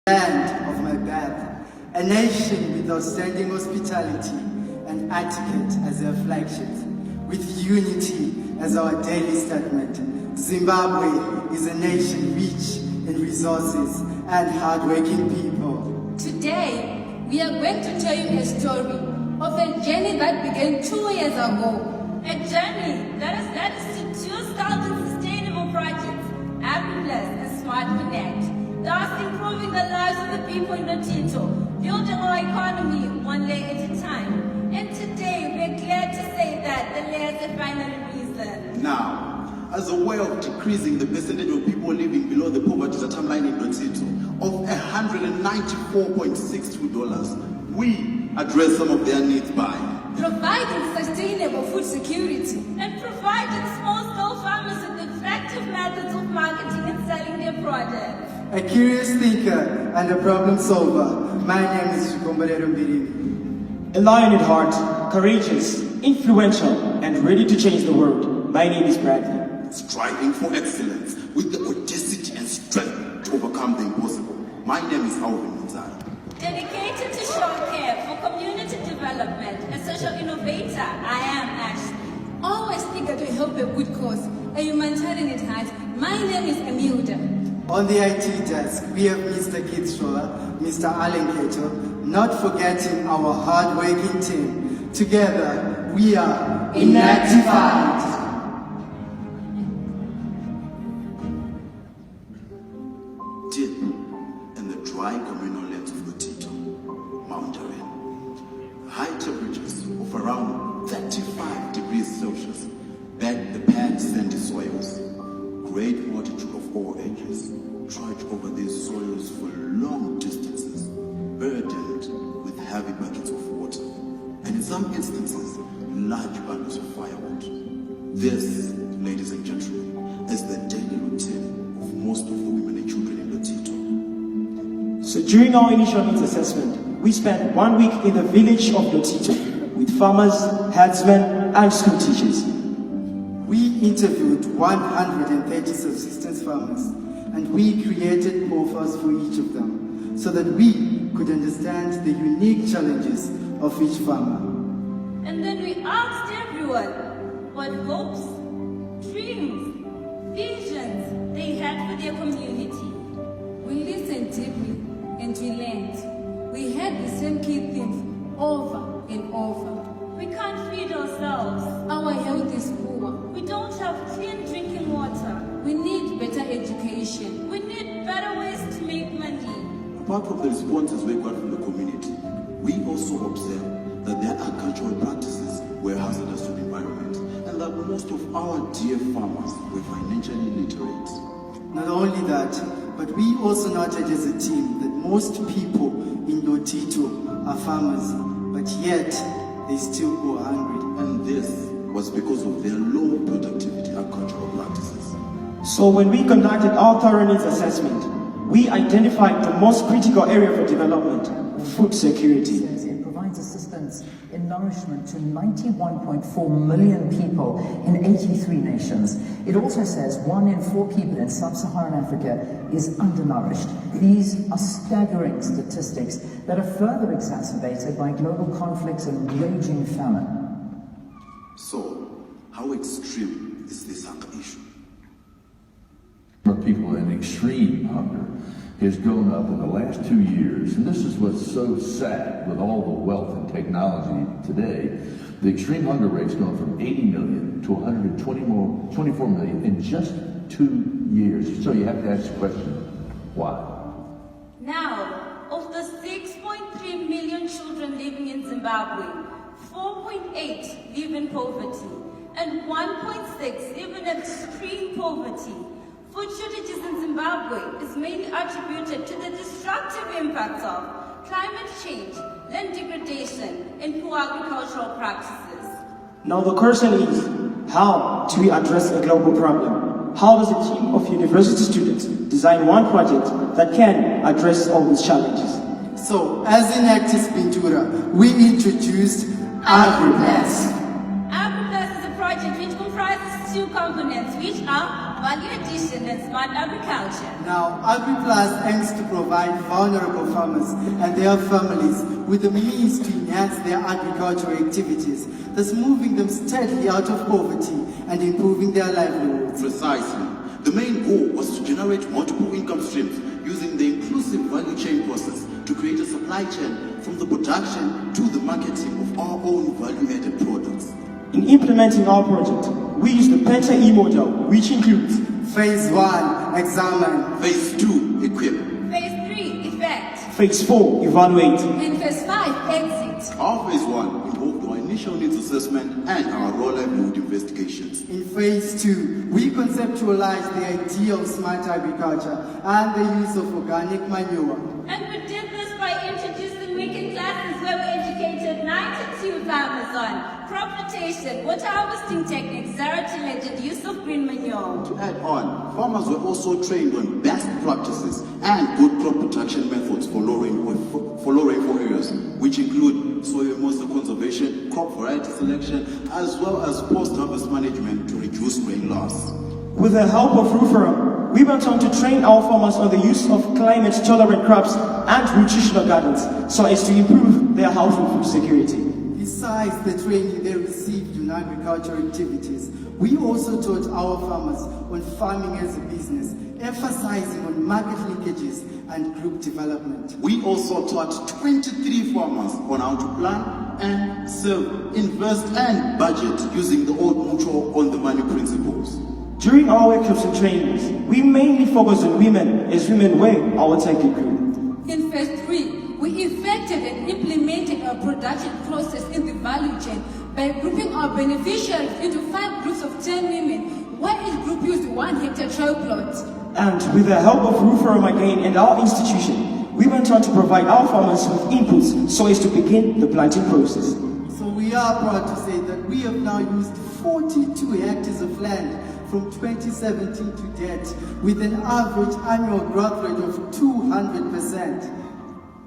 land of my birth, a nation with outstanding hospitality and etiquette as their flagships, with unity as our daily statement. Zimbabwe is a nation rich in resources and hardworking people. Today, we are going to tell you a story of a journey that began 2 years ago. A journey that has led us to 2,000 sustainable projects, AgriPlus and Smart Connect, thus improving the lives of the people in Lotito, building our economy one layer at a time. And today, we're glad to say that the layers are finally risen. Now, as a way of decreasing the percentage of people living below the poverty line in Lotito of $194.62, we address some of their needs by providing sustainable food security and providing small-scale farmers with effective methods of marketing and selling their products. A curious thinker and a problem solver, my name is Mbirimi. A lion at heart, courageous, influential, and ready to change the world. My name is Bradley. Striving for excellence with the audacity and strength to overcome the impossible. My name is Alvin Muzai. Dedicated to show care for community development and social innovator, I am Ashley. Always eager to help a good cause, a humanitarian at heart. My name is Emilda. On the IT desk, we have Mr. Kidstroller, Mr. Allen Keto, not forgetting our hard-working team. Together, we are Enactified. Deep in the dry communal lands of Lotito, mountain, high temperatures of around 35 degrees Celsius back the bad sandy soils. Great multitude of all ages trudge over these soils for long distances, burdened with heavy buckets of water, and in some instances, large bundles of firewood. This, ladies and gentlemen, is the daily routine of most of the women and children in Lotito. So during our initial needs assessment, we spent 1 week in the village of Lotito with farmers, herdsmen, and school teachers. We interviewed 130 subsistence farmers, and we created profiles for each of them so that we could understand the unique challenges of each farmer. And then we asked everyone what hopes, dreams, visions they had for their community. We listened deeply and we learned. We had the same key themes over and over. We can't feed ourselves. Our health is poor. We don't have clean drinking water. We need better education. We need better ways to make money. Apart from the responses we got from the community, we also observed that their agricultural practices were hazardous to the environment and that most of our dear farmers were financially literate. Not only that, but we also noted as a team that most people in Lotito are farmers, but yet they still go hungry. And this was because of their low productivity agricultural practices. So when we conducted our thorough needs assessment, we identified the most critical area for development, food security. It provides assistance in nourishment to 91.4 million people in 83 nations. It also says 1 in 4 people in sub-Saharan Africa is undernourished. These are staggering statistics that are further exacerbated by global conflicts and raging famine. So, how extreme is this hunger issue? People in extreme hunger has gone up in the last 2 years, and this is what's so sad with all the wealth and technology today. The extreme hunger rate's gone from 80 million to 124 million in just 2 years. So you have to ask the question, why? Now, of the 6.3 million children living in Zimbabwe, 4.8 live in poverty, and 1.6 live in extreme poverty. Food shortages in Zimbabwe is mainly attributed to the destructive impacts of climate change, land degradation, and poor agricultural practices. Now the question is, how do we address a global problem? How does a team of university students design one project that can address all these challenges? So, as Enactus Pintura, we introduced AgriPlus. AgriPlus is a project which comprises 2 components, which are value addition and smart agriculture. Now, AgriPlus aims to provide vulnerable farmers and their families with the means to enhance their agricultural activities, thus moving them steadily out of poverty and improving their livelihoods. Precisely. The main goal was to generate multiple income streams using the inclusive value chain process to create a supply chain from the production to the marketing of our own value-added products. In implementing our project, we use the Penta-E model, which includes Phase 1, examine. Phase 2, equip. Phase 3, effect. Phase 4, evaluate. And phase 5, exit. Our Phase 1 involved our initial needs assessment and our raw livelihood investigations. In Phase 2, we conceptualize the idea of smart agriculture and the use of organic manure. And we did this by introducing weekend classes where we educated 92 farmers on crop rotation, water harvesting techniques, zero-tillage, and use of green manure. To add on, farmers were also trained on best practices and good crop protection methods for low rainfall areas, which include soil moisture conservation, crop variety selection, as well as post-harvest management to reduce rain loss. With the help of Rooferum, we went on to train our farmers on the use of climate-tolerant crops and nutritional gardens so as to improve their health and food security. Besides the training they received in agricultural activities, we also taught our farmers on farming as a business, emphasizing on market linkages and group development. We also taught 23 farmers on how to plan and save, invest and budget using the old mutual on the money principles. During our workshops and trainings, we mainly focused on women as women were our target group. In phase 3, we effected and implemented our production process in the value chain by grouping our beneficiaries into 5 groups of 10 women, where each group used 1 hectare trial plot. And with the help of Rooferum again and our institution, we went on to provide our farmers with inputs so as to begin the planting process. So we are proud to say that we have now used 42 hectares of land from 2017 to date, with an average annual growth rate of 200%.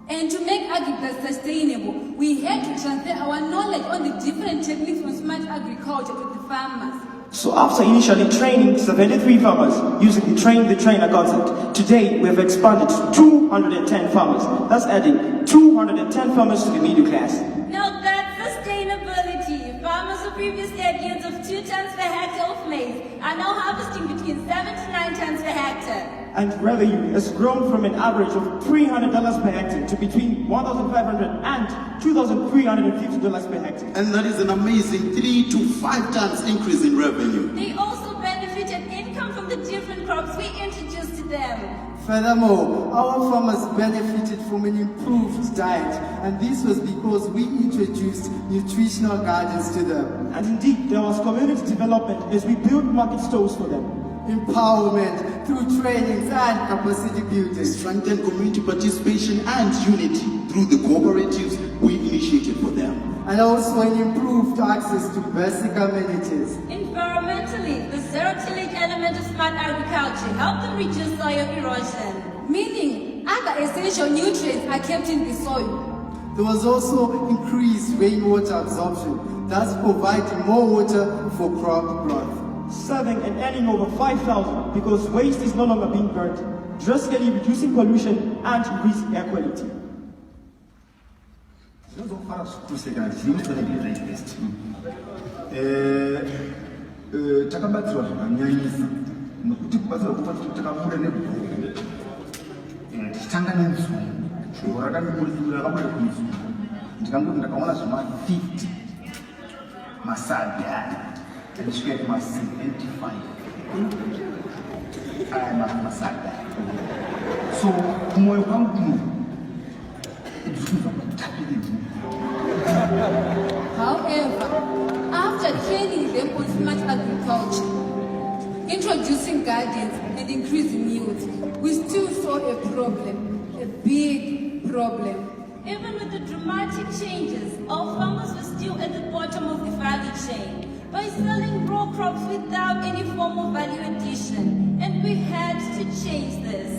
And to make agriculture sustainable, we had to transfer our knowledge on the different techniques from smart agriculture to the farmers. So after initially training 73 farmers using the train the trainer concept, today we have expanded to 210 farmers. That's adding 210 farmers to the middle class. Now that's sustainability. Farmers who previously had yields of 2 tons per hectare of maize are now harvesting between 7 to 9 tons per hectare. And revenue has grown from an average of $300 per hectare to between $1,500 and $2,350 per hectare. And that is an amazing 3 to 5 times increase in revenue. They also benefited income from the different crops we introduced to them. Furthermore, our farmers benefited from an improved diet, and this was because we introduced nutritional gardens to them. And indeed, there was community development as we built market stores for them. Empowerment through trainings and capacity building. Strengthen community participation and unity through the cooperatives we initiated for them. And also an improved access to basic amenities. Environmentally, the zero-tillage element of smart agriculture helped them reduce soil erosion. Meaning, other essential nutrients are kept in the soil. There was also increased rainwater absorption, thus providing more water for crop growth. Saving and earning over 5,000 because waste is no longer being burnt, drastically reducing pollution and increasing air quality. Takabatsirwa zvakanyanyisa nokuti kubatsirwa kubatsirwa takamura nebhuku tichitanga nenzungu shoko rakamura kunzungu ndikangoti ndakaona zvama50 masadhi andisvika kuma75 aya masadhi so kumwoyo kwangu kuno ndikufunza kutapire. However, after training them on smart agriculture, introducing gardens and increasing yields, we still saw a problem, a big problem. Even with the dramatic changes, our farmers were still at the bottom of the value chain by selling raw crops without any form of value addition, and we had to change this.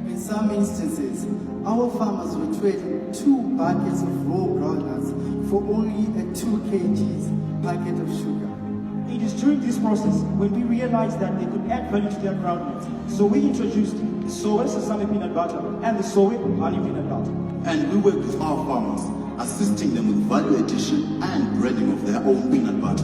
In some instances, our farmers were trading 2 buckets of raw groundnuts for only a 2 kg packet of sugar. It is during this process when we realized that they could add value to their groundnuts. So we introduced the soy sesame peanut butter and the soy honey peanut butter. And we work with our farmers, assisting them with value addition and branding of their own peanut butter.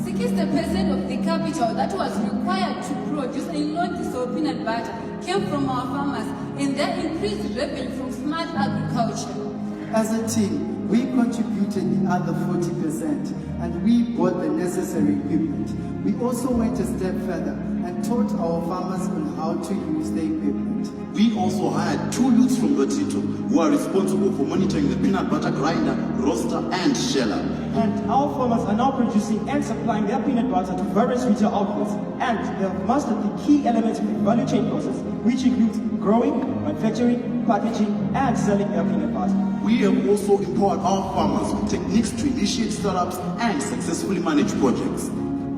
60% of the capital that was required to produce and launch the soy peanut butter came from our farmers, and that increased revenue from smart agriculture. As a team, we contributed the other 40% and we bought the necessary equipment. We also went a step further and taught our farmers on how to use the equipment. We also hired 2 youths from Lotito who are responsible for monitoring the peanut butter grinder, roaster, and sheller. And our farmers are now producing and supplying their peanut butter to various retail outlets. And they have mastered the key elements of the value chain process, which includes growing, manufacturing, packaging, and selling their peanut butter. We have also empowered our farmers with techniques to initiate startups and successfully manage projects.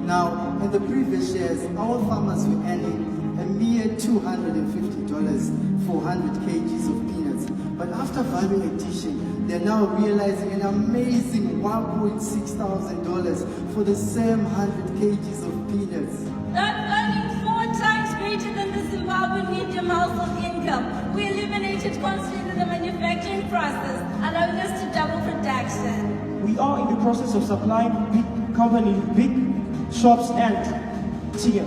Now, in the previous years, our farmers were earning a mere $250 for 100 kgs of peanuts. But after value addition, they're now realizing an amazing $1,600 for the same 100 kgs of peanuts. That's earning 4 times greater than the Zimbabwean median household income. We eliminated constraints in the manufacturing process, allowing us to double production. We are in the process of supplying big companies, big shops, and tier.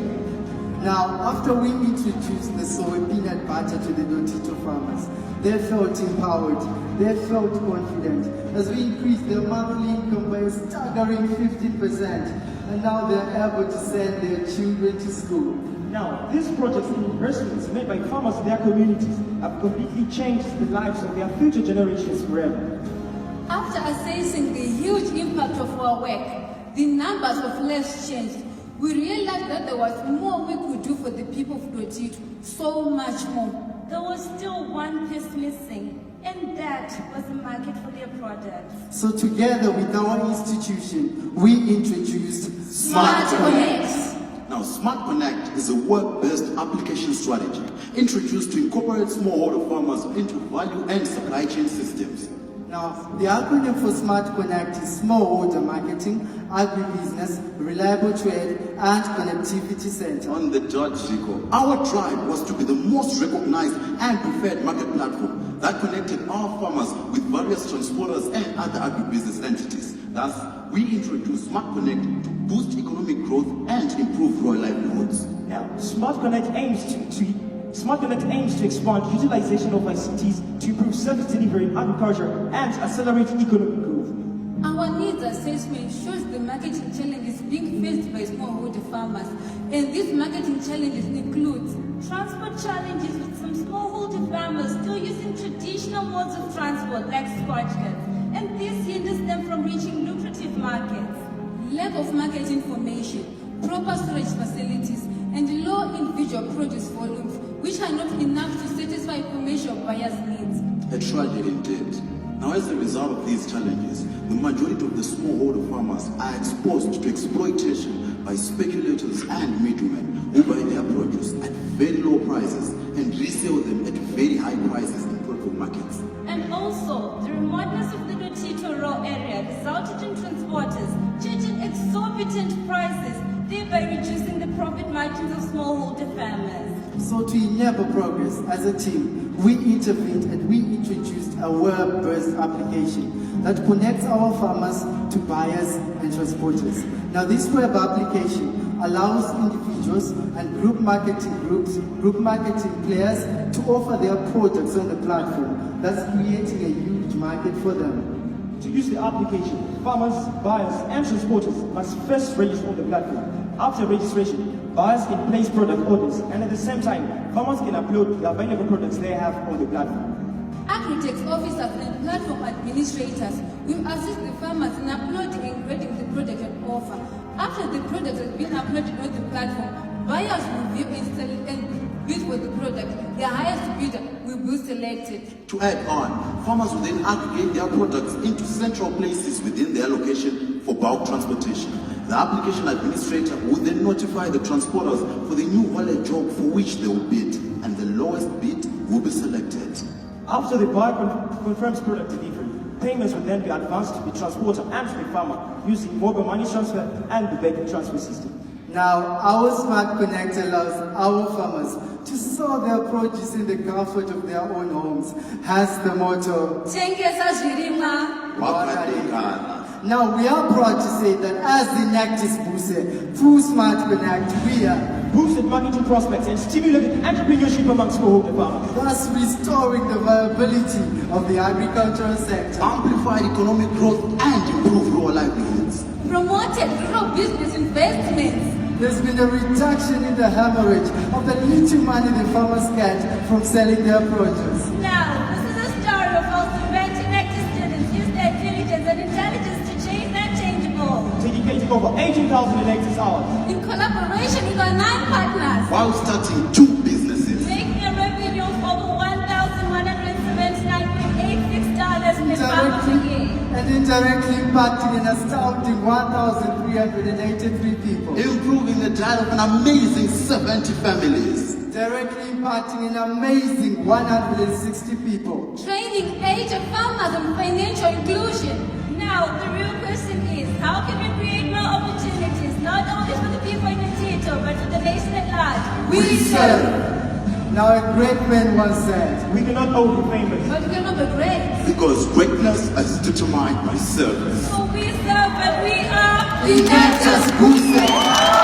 Now, after we introduced the soy peanut butter to the Lotito farmers, they felt empowered, they felt confident as we increased their monthly income by a staggering 15%, and now they're able to send their children to school. Now, these projects and investments made by farmers in their communities have completely changed the lives of their future generations forever. After assessing the huge impact of our work, the numbers of lives changed. We realized that there was more we could do for the people of Lotito, so much more. There was still one piece missing, and that was a market for their products. So together with our institution, we introduced Smart Connect. Now, Smart Connect is a work-based application strategy introduced to incorporate smallholder farmers into value and supply chain systems. Now, the acronym for Smart Connect is Smallholder Marketing, Agribusiness, Reliable Trade, and Connectivity Center. On the dot, Zico, our drive was to be the most recognized and preferred market platform that connected our farmers with various transporters and other agribusiness entities. Thus, we introduced Smart Connect to boost economic growth and improve rural livelihoods. Now, Smart Connect aims to expand utilization of ICTs to improve service delivery in agriculture and accelerate economic growth. Our needs assessment shows the marketing challenges being faced by smallholder farmers, and these marketing challenges include transport challenges with some smallholder farmers still using traditional modes of transport like scotch carts, and this hinders them from reaching lucrative markets. Lack of market information, proper storage facilities, and low individual produce volumes, which are not enough to satisfy commercial buyers' needs. A tragedy indeed. Now, as a result of these challenges, the majority of the smallholder farmers are exposed to exploitation by speculators and middlemen who buy their produce at very low prices and resell them at very high prices in local markets. And also, the remoteness of the Lotito rural area resulted in transporters charging exorbitant prices, thereby reducing the profit margins of smallholder farmers. So to enable progress as a team, we intervened and we introduced a web-based application that connects our farmers to buyers and transporters. Now this web application allows individuals and group marketing players to offer their products on the platform, thus creating a huge market for them. To use the application, farmers, buyers, and transporters must first register on the platform. After registration, buyers can place product orders, and at the same time, farmers can upload the available products they have on the platform. Agritech officers and platform administrators will assist the farmers in uploading and grading the product on offer. After the product has been uploaded on the platform, buyers will view and bid for the product. The highest bidder will be selected. To add on, farmers will then aggregate their products into central places within their location for bulk transportation. The application administrator will then notify the transporters for the new wallet job for which they will bid, and the lowest bid will be selected. After the buyer confirms product delivery, payments will then be advanced to the transporter and to the farmer using mobile money transfer and the bank transfer system. Now, our Smart Connect allows our farmers to sow their produce in the comfort of their own homes. Hence the motto. Tengesa zvirimwa. Wakadekana. Now, we are proud to say that as Enactus Buse, through Smart Connect, we are boosted marketing prospects and stimulated entrepreneurship amongst smallholder farmers, thus restoring the viability of the agricultural sector, Amplified economic growth and improved rural livelihoods. Promoted rural business investments. There's been a reduction in the hemorrhage of the little money the farmers get from selling their produce. Now, this is a story of how Zimbabwe Enactus students use their diligence and intelligence to change the unchangeable. dedicating over 18,000 Enactus hours, In collaboration with our 9 partners. While starting 2 businesses. Making a revenue of over $1,179.86 per farmer per year. And indirectly impacting an astounding 1,383 people. Improving the diet of an amazing 70 families. Directly impacting an amazing 160 people. Training aged farmers on financial inclusion. Now, the real question is, how can we create more opportunities, not only for the people in the Tito, but for the nation at large? We serve. Now a great man once said, we cannot all be famous. But we cannot be great. Because greatness is determined by service. So we serve, but we are Enactus Buse.